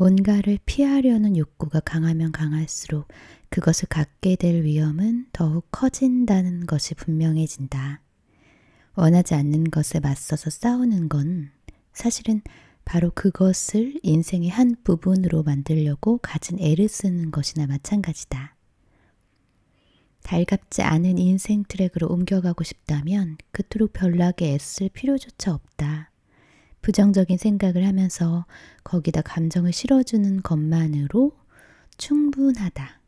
뭔가를 피하려는 욕구가 강하면 강할수록 그것을 갖게 될 위험은 더욱 커진다는 것이 분명해진다. 원하지 않는 것에 맞서서 싸우는 건 사실은 바로 그것을 인생의 한 부분으로 만들려고 가진 애를 쓰는 것이나 마찬가지다. 달갑지 않은 인생 트랙으로 옮겨가고 싶다면 그토록 별나게 애쓸 필요조차 없다. 부정적인 생각을 하면서 거기다 감정을 실어주는 것만으로 충분하다.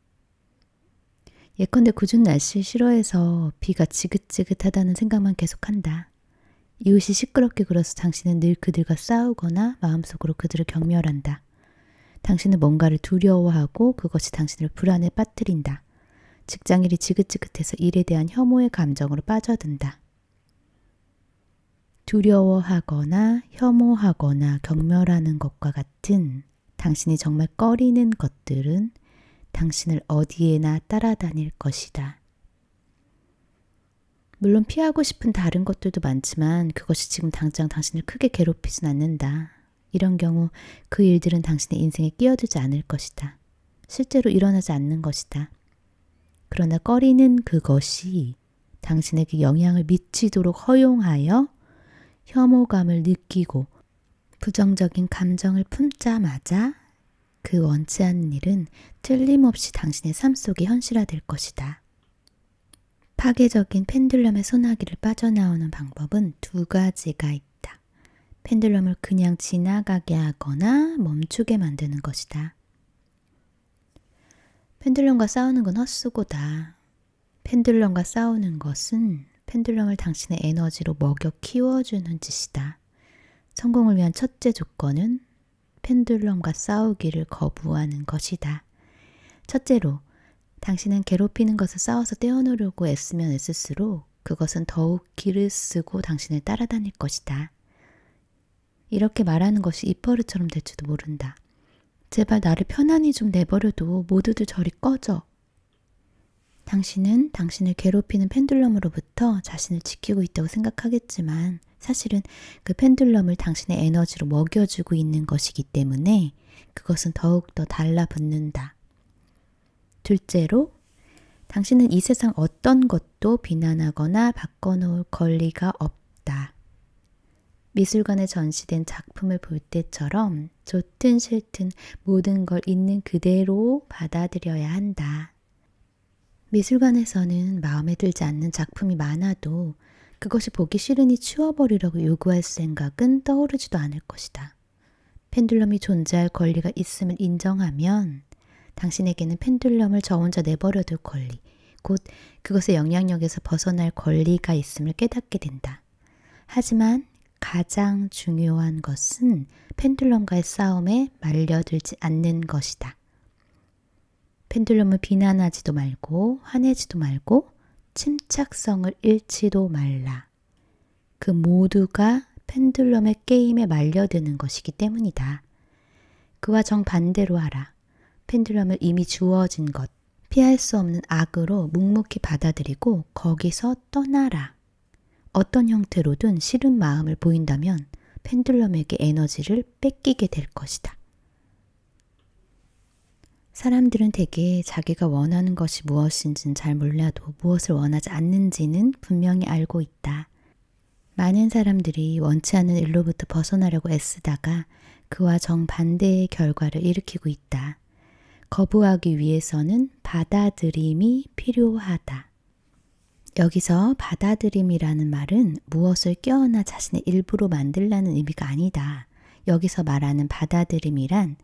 예컨대 궂은 날씨를 싫어해서 비가 지긋지긋하다는 생각만 계속한다. 이웃이 시끄럽게 굴어서 당신은 늘 그들과 싸우거나 마음속으로 그들을 경멸한다. 당신은 뭔가를 두려워하고 그것이 당신을 불안에 빠뜨린다. 직장일이 지긋지긋해서 일에 대한 혐오의 감정으로 빠져든다. 두려워하거나 혐오하거나 경멸하는 것과 같은 당신이 정말 꺼리는 것들은 당신을 어디에나 따라다닐 것이다. 물론 피하고 싶은 다른 것들도 많지만 그것이 지금 당장 당신을 크게 괴롭히진 않는다. 이런 경우 그 일들은 당신의 인생에 끼어들지 않을 것이다. 실제로 일어나지 않는 것이다. 그러나 꺼리는 그것이 당신에게 영향을 미치도록 허용하여 혐오감을 느끼고 부정적인 감정을 품자마자 그 원치 않는 일은 틀림없이 당신의 삶 속에 현실화될 것이다. 파괴적인 펜듈럼의 소나기를 빠져나오는 방법은 두 가지가 있다. 펜듈럼을 그냥 지나가게 하거나 멈추게 만드는 것이다. 펜듈럼과 싸우는 건 헛수고다. 펜듈럼과 싸우는 것은 펜듈럼을 당신의 에너지로 먹여 키워주는 짓이다. 성공을 위한 첫째 조건은 펜듈럼과 싸우기를 거부하는 것이다. 첫째로, 당신은 괴롭히는 것을 싸워서 떼어놓으려고 애쓰면 애쓸수록 그것은 더욱 기를 쓰고 당신을 따라다닐 것이다. 이렇게 말하는 것이 입버릇처럼 될지도 모른다. 제발 나를 편안히 좀 내버려둬. 모두들 저리 꺼져. 당신은 당신을 괴롭히는 펜듈럼으로부터 자신을 지키고 있다고 생각하겠지만 사실은 그 펜듈럼을 당신의 에너지로 먹여주고 있는 것이기 때문에 그것은 더욱더 달라붙는다. 둘째로, 당신은 이 세상 어떤 것도 비난하거나 바꿔놓을 권리가 없다. 미술관에 전시된 작품을 볼 때처럼 좋든 싫든 모든 걸 있는 그대로 받아들여야 한다. 미술관에서는 마음에 들지 않는 작품이 많아도 그것이 보기 싫으니 치워버리라고 요구할 생각은 떠오르지도 않을 것이다. 펜듈럼이 존재할 권리가 있음을 인정하면 당신에게는 펜듈럼을 저 혼자 내버려둘 권리, 곧 그것의 영향력에서 벗어날 권리가 있음을 깨닫게 된다. 하지만 가장 중요한 것은 펜듈럼과의 싸움에 말려들지 않는 것이다. 펜듈럼을 비난하지도 말고 화내지도 말고 침착성을 잃지도 말라. 그 모두가 펜듈럼의 게임에 말려드는 것이기 때문이다. 그와 정반대로 하라. 펜듈럼을 이미 주어진 것, 피할 수 없는 악으로 묵묵히 받아들이고 거기서 떠나라. 어떤 형태로든 싫은 마음을 보인다면 펜듈럼에게 에너지를 뺏기게 될 것이다. 사람들은 대개 자기가 원하는 것이 무엇인지는 잘 몰라도 무엇을 원하지 않는지는 분명히 알고 있다. 많은 사람들이 원치 않는 일로부터 벗어나려고 애쓰다가 그와 정반대의 결과를 일으키고 있다. 거부하기 위해서는 받아들임이 필요하다. 여기서 받아들임이라는 말은 무엇을 껴안아 자신의 일부로 만들라는 의미가 아니다. 여기서 말하는 받아들임이란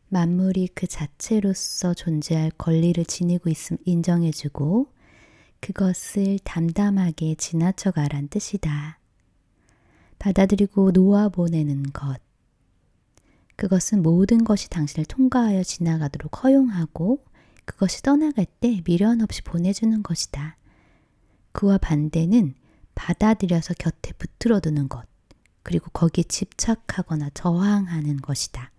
만물이 그 자체로서 존재할 권리를 지니고 있음 인정해주고 그것을 담담하게 지나쳐가란 뜻이다. 받아들이고 놓아보내는 것. 그것은 모든 것이 당신을 통과하여 지나가도록 허용하고 그것이 떠나갈 때 미련 없이 보내주는 것이다. 그와 반대는 받아들여서 곁에 붙들어두는 것, 그리고 거기에 집착하거나 저항하는 것이다.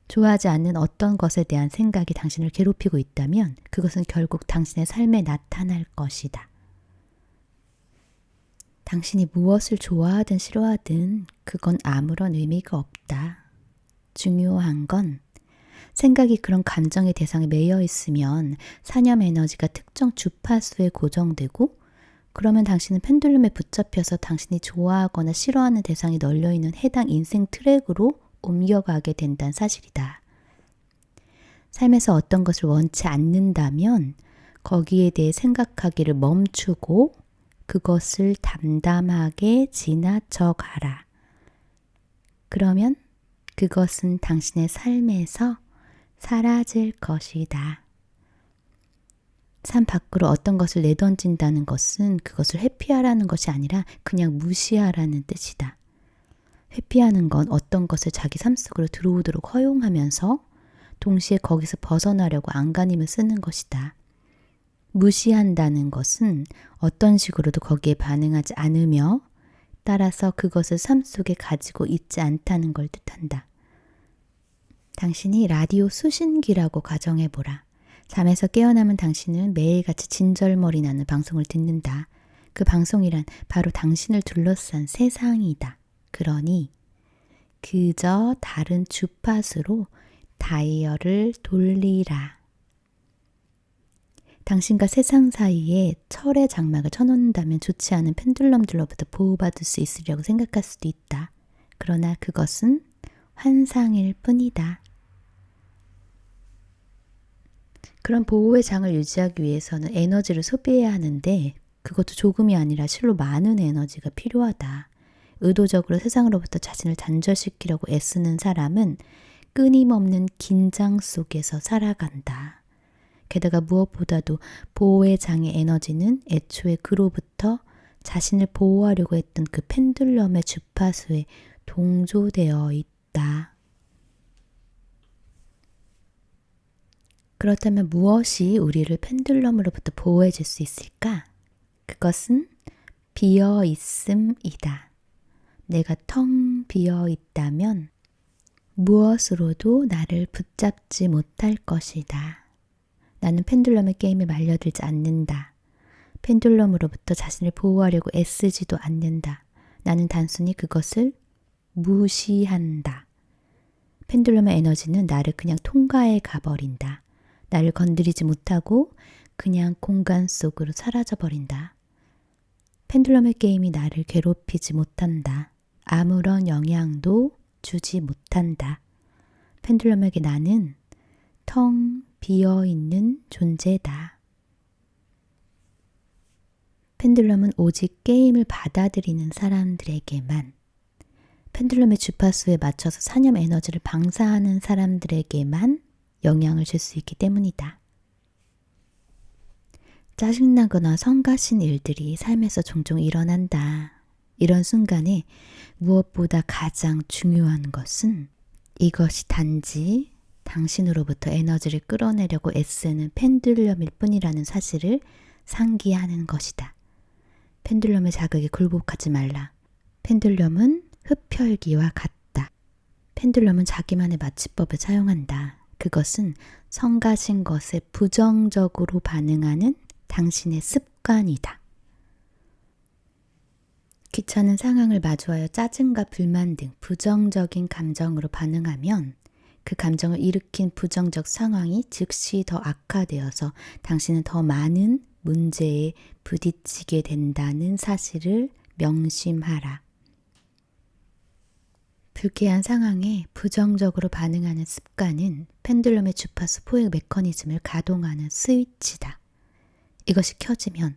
좋아하지 않는 어떤 것에 대한 생각이 당신을 괴롭히고 있다면 그것은 결국 당신의 삶에 나타날 것이다. 당신이 무엇을 좋아하든 싫어하든 그건 아무런 의미가 없다. 중요한 건 생각이 그런 감정의 대상에 매여 있으면 사념 에너지가 특정 주파수에 고정되고 그러면 당신은 펜듈럼에 붙잡혀서 당신이 좋아하거나 싫어하는 대상이 널려있는 해당 인생 트랙으로 옮겨가게 된다는 사실이다. 삶에서 어떤 것을 원치 않는다면 거기에 대해 생각하기를 멈추고 그것을 담담하게 지나쳐 가라. 그러면 그것은 당신의 삶에서 사라질 것이다. 삶 밖으로 어떤 것을 내던진다는 것은 그것을 회피하라는 것이 아니라 그냥 무시하라는 뜻이다. 회피하는 건 어떤 것을 자기 삶 속으로 들어오도록 허용하면서 동시에 거기서 벗어나려고 안간힘을 쓰는 것이다. 무시한다는 것은 어떤 식으로도 거기에 반응하지 않으며 따라서 그것을 삶 속에 가지고 있지 않다는 걸 뜻한다. 당신이 라디오 수신기라고 가정해보라. 잠에서 깨어나면 당신은 매일같이 진절머리 나는 방송을 듣는다. 그 방송이란 바로 당신을 둘러싼 세상이다. 그러니 그저 다른 주파수로 다이얼을 돌리라. 당신과 세상 사이에 철의 장막을 쳐놓는다면 좋지 않은 펜듈럼들로부터 보호받을 수 있으려고 생각할 수도 있다. 그러나 그것은 환상일 뿐이다. 그런 보호의 장을 유지하기 위해서는 에너지를 소비해야 하는데 그것도 조금이 아니라 실로 많은 에너지가 필요하다. 의도적으로 세상으로부터 자신을 단절시키려고 애쓰는 사람은 끊임없는 긴장 속에서 살아간다. 게다가 무엇보다도 보호의 장의 에너지는 애초에 그로부터 자신을 보호하려고 했던 그 펜듈럼의 주파수에 동조되어 있다. 그렇다면 무엇이 우리를 펜듈럼으로부터 보호해 줄 수 있을까? 그것은 비어 있음이다. 내가 텅 비어 있다면 무엇으로도 나를 붙잡지 못할 것이다. 나는 펜듈럼의 게임에 말려들지 않는다. 펜듈럼으로부터 자신을 보호하려고 애쓰지도 않는다. 나는 단순히 그것을 무시한다. 펜듈럼의 에너지는 나를 그냥 통과해 가버린다. 나를 건드리지 못하고 그냥 공간 속으로 사라져버린다. 펜듈럼의 게임이 나를 괴롭히지 못한다. 아무런 영향도 주지 못한다. 펜듈럼에게 나는 텅 비어있는 존재다. 펜듈럼은 오직 게임을 받아들이는 사람들에게만, 펜듈럼의 주파수에 맞춰서 사념 에너지를 방사하는 사람들에게만 영향을 줄 수 있기 때문이다. 짜증나거나 성가신 일들이 삶에서 종종 일어난다. 이런 순간에 무엇보다 가장 중요한 것은 이것이 단지 당신으로부터 에너지를 끌어내려고 애쓰는 펜듈럼일 뿐이라는 사실을 상기하는 것이다. 펜듈럼의 자극에 굴복하지 말라. 펜듈럼은 흡혈귀와 같다. 펜듈럼은 자기만의 마취법을 사용한다. 그것은 성가신 것에 부정적으로 반응하는 당신의 습관이다. 귀찮은 상황을 마주하여 짜증과 불만 등 부정적인 감정으로 반응하면 그 감정을 일으킨 부정적 상황이 즉시 더 악화되어서 당신은 더 많은 문제에 부딪히게 된다는 사실을 명심하라. 불쾌한 상황에 부정적으로 반응하는 습관은 펜듈럼의 주파수 포획 메커니즘을 가동하는 스위치다. 이것이 켜지면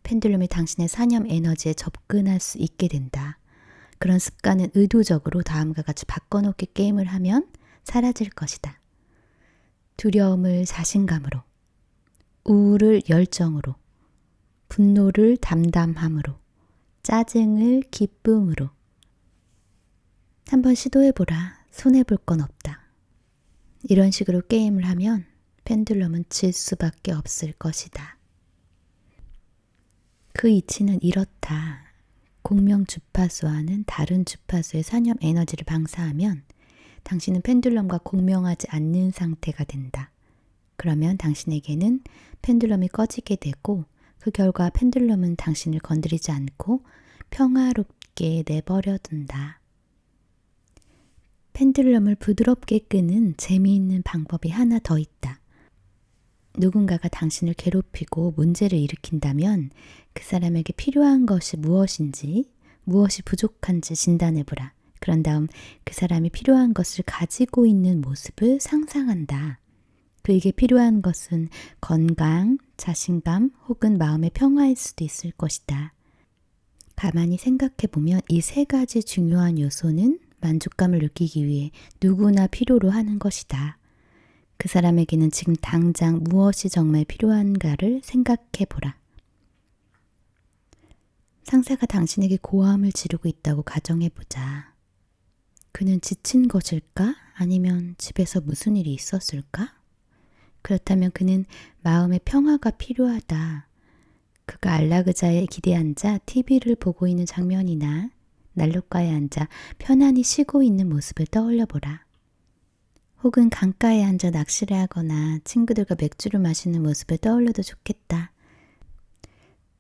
펜듈럼이 당신의 사념 에너지에 접근할 수 있게 된다. 그런 습관은 의도적으로 다음과 같이 바꿔놓기 게임을 하면 사라질 것이다. 두려움을 자신감으로, 우울을 열정으로, 분노를 담담함으로, 짜증을 기쁨으로. 한번 시도해보라. 손해볼 건 없다. 이런 식으로 게임을 하면 펜듈럼은 질 수밖에 없을 것이다. 그 이치는 이렇다. 공명 주파수와는 다른 주파수의 사념 에너지를 방사하면 당신은 펜듈럼과 공명하지 않는 상태가 된다. 그러면 당신에게는 펜듈럼이 꺼지게 되고 그 결과 펜듈럼은 당신을 건드리지 않고 평화롭게 내버려둔다. 펜듈럼을 부드럽게 끄는 재미있는 방법이 하나 더 있다. 누군가가 당신을 괴롭히고 문제를 일으킨다면 그 사람에게 필요한 것이 무엇인지, 무엇이 부족한지 진단해보라. 그런 다음 그 사람이 필요한 것을 가지고 있는 모습을 상상한다. 그에게 필요한 것은 건강, 자신감 혹은 마음의 평화일 수도 있을 것이다. 가만히 생각해보면 이 세 가지 중요한 요소는 만족감을 느끼기 위해 누구나 필요로 하는 것이다. 그 사람에게는 지금 당장 무엇이 정말 필요한가를 생각해보라. 상사가 당신에게 고함을 지르고 있다고 가정해보자. 그는 지친 것일까? 아니면 집에서 무슨 일이 있었을까? 그렇다면 그는 마음의 평화가 필요하다. 그가 안락의자에 기대앉아 TV를 보고 있는 장면이나 난로가에 앉아 편안히 쉬고 있는 모습을 떠올려보라. 혹은 강가에 앉아 낚시를 하거나 친구들과 맥주를 마시는 모습을 떠올려도 좋겠다.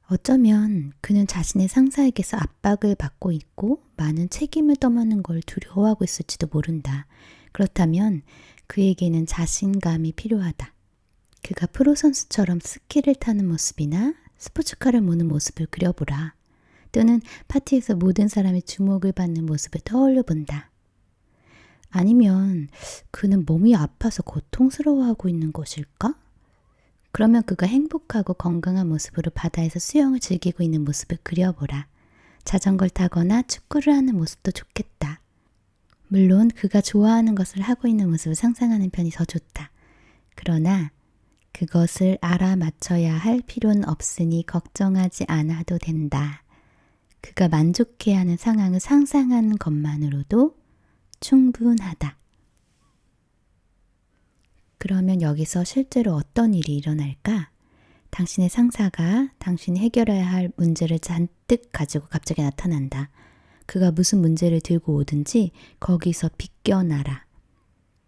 어쩌면 그는 자신의 상사에게서 압박을 받고 있고 많은 책임을 떠맡는 걸 두려워하고 있을지도 모른다. 그렇다면 그에게는 자신감이 필요하다. 그가 프로 선수처럼 스키를 타는 모습이나 스포츠카를 모는 모습을 그려보라. 또는 파티에서 모든 사람의 주목을 받는 모습을 떠올려 본다. 아니면 그는 몸이 아파서 고통스러워하고 있는 것일까? 그러면 그가 행복하고 건강한 모습으로 바다에서 수영을 즐기고 있는 모습을 그려보라. 자전거를 타거나 축구를 하는 모습도 좋겠다. 물론 그가 좋아하는 것을 하고 있는 모습을 상상하는 편이 더 좋다. 그러나 그것을 알아맞혀야 할 필요는 없으니 걱정하지 않아도 된다. 그가 만족해야 하는 상황을 상상하는 것만으로도 충분하다. 그러면 여기서 실제로 어떤 일이 일어날까? 당신의 상사가 당신이 해결해야 할 문제를 잔뜩 가지고 갑자기 나타난다. 그가 무슨 문제를 들고 오든지 거기서 비껴나라.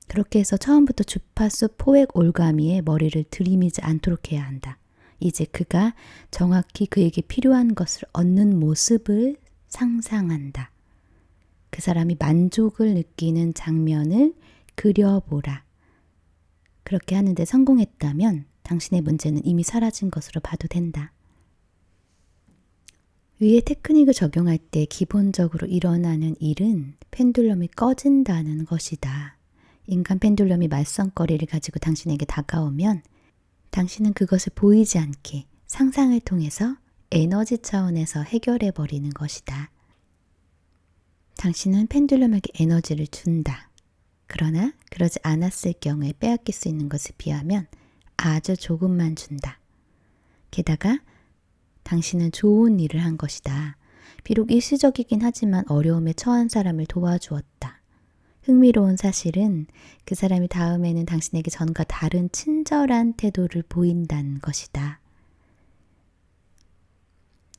그렇게 해서 처음부터 주파수 포획 올가미에 머리를 들이미지 않도록 해야 한다. 이제 그가 정확히 그에게 필요한 것을 얻는 모습을 상상한다. 그 사람이 만족을 느끼는 장면을 그려보라. 그렇게 하는데 성공했다면 당신의 문제는 이미 사라진 것으로 봐도 된다. 위의 테크닉을 적용할 때 기본적으로 일어나는 일은 펜듈럼이 꺼진다는 것이다. 인간 펜듈럼이 말썽거리를 가지고 당신에게 다가오면 당신은 그것을 보이지 않게 상상을 통해서 에너지 차원에서 해결해 버리는 것이다. 당신은 펜듈럼에게 에너지를 준다. 그러나 그러지 않았을 경우에 빼앗길 수 있는 것에 비하면 아주 조금만 준다. 게다가 당신은 좋은 일을 한 것이다. 비록 일시적이긴 하지만 어려움에 처한 사람을 도와주었다. 흥미로운 사실은 그 사람이 다음에는 당신에게 전과 다른 친절한 태도를 보인다는 것이다.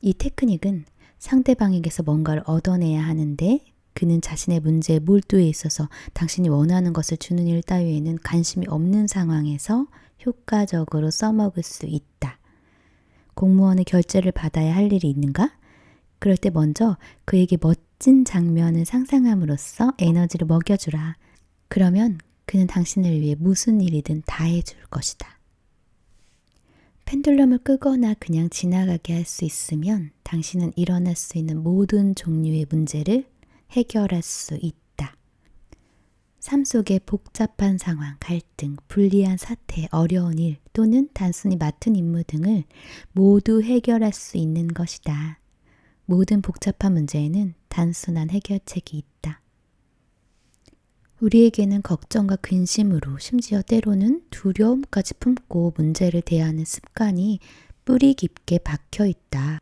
이 테크닉은 상대방에게서 뭔가를 얻어내야 하는데 그는 자신의 문제에 몰두해 있어서 당신이 원하는 것을 주는 일 따위에는 관심이 없는 상황에서 효과적으로 써먹을 수 있다. 공무원의 결제를 받아야 할 일이 있는가? 그럴 때 먼저 그에게 멋진 장면을 상상함으로써 에너지를 먹여주라. 그러면 그는 당신을 위해 무슨 일이든 다 해줄 것이다. 펜듈럼을 끄거나 그냥 지나가게 할 수 있으면 당신은 일어날 수 있는 모든 종류의 문제를 해결할 수 있다. 삶 속의 복잡한 상황, 갈등, 불리한 사태, 어려운 일 또는 단순히 맡은 임무 등을 모두 해결할 수 있는 것이다. 모든 복잡한 문제에는 단순한 해결책이 있다. 우리에게는 걱정과 근심으로 심지어 때로는 두려움까지 품고 문제를 대하는 습관이 뿌리 깊게 박혀 있다.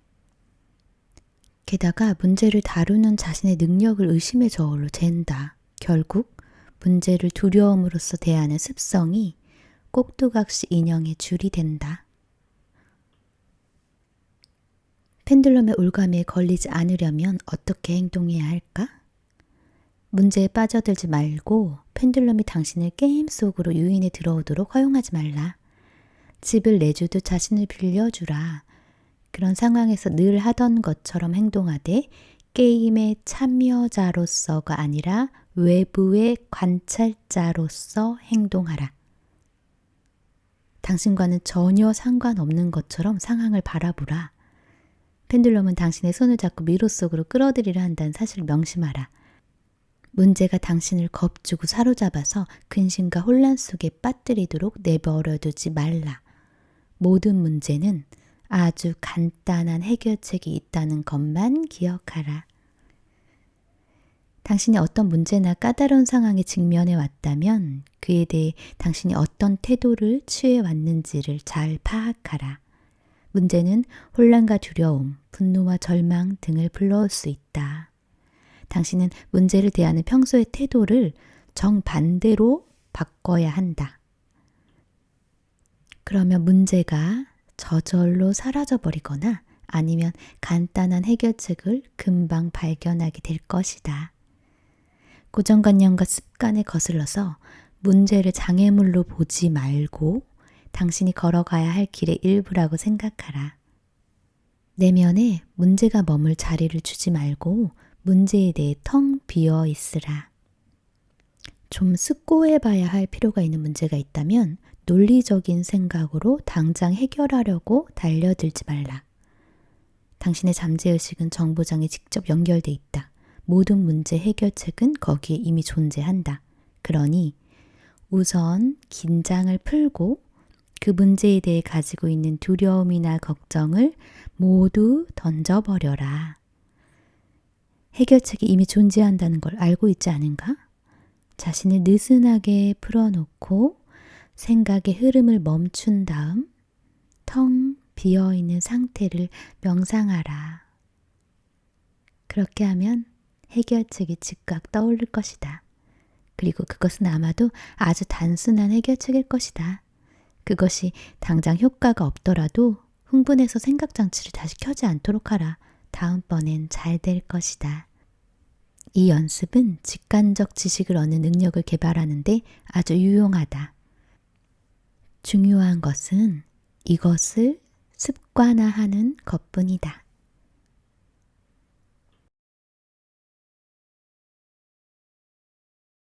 게다가 문제를 다루는 자신의 능력을 의심의 저울로 잰다. 결국 문제를 두려움으로써 대하는 습성이 꼭두각시 인형의 줄이 된다. 펜듈럼의 올가미에 걸리지 않으려면 어떻게 행동해야 할까? 문제에 빠져들지 말고 펜듈럼이 당신을 게임 속으로 유인해 들어오도록 허용하지 말라. 집을 내주듯 자신을 빌려주라. 그런 상황에서 늘 하던 것처럼 행동하되 게임의 참여자로서가 아니라 외부의 관찰자로서 행동하라. 당신과는 전혀 상관없는 것처럼 상황을 바라보라. 펜듈럼은 당신의 손을 잡고 미로 속으로 끌어들이려 한다는 사실을 명심하라. 문제가 당신을 겁주고 사로잡아서 근심과 혼란 속에 빠뜨리도록 내버려두지 말라. 모든 문제는 아주 간단한 해결책이 있다는 것만 기억하라. 당신이 어떤 문제나 까다로운 상황에 직면해 왔다면 그에 대해 당신이 어떤 태도를 취해 왔는지를 잘 파악하라. 문제는 혼란과 두려움, 분노와 절망 등을 불러올 수 있다. 당신은 문제를 대하는 평소의 태도를 정반대로 바꿔야 한다. 그러면 문제가 저절로 사라져버리거나 아니면 간단한 해결책을 금방 발견하게 될 것이다. 고정관념과 습관에 거슬러서 문제를 장애물로 보지 말고 당신이 걸어가야 할 길의 일부라고 생각하라. 내면에 문제가 머물 자리를 주지 말고 문제에 대해 텅 비어 있으라. 좀 숙고해 봐야 할 필요가 있는 문제가 있다면 논리적인 생각으로 당장 해결하려고 달려들지 말라. 당신의 잠재의식은 정보장에 직접 연결돼 있다. 모든 문제 해결책은 거기에 이미 존재한다. 그러니 우선 긴장을 풀고 그 문제에 대해 가지고 있는 두려움이나 걱정을 모두 던져버려라. 해결책이 이미 존재한다는 걸 알고 있지 않은가? 자신을 느슨하게 풀어놓고 생각의 흐름을 멈춘 다음 텅 비어있는 상태를 명상하라. 그렇게 하면 해결책이 즉각 떠오를 것이다. 그리고 그것은 아마도 아주 단순한 해결책일 것이다. 그것이 당장 효과가 없더라도 흥분해서 생각장치를 다시 켜지 않도록 하라. 다음번엔 잘 될 것이다. 이 연습은 직관적 지식을 얻는 능력을 개발하는 데 아주 유용하다. 중요한 것은 이것을 습관화하는 것뿐이다.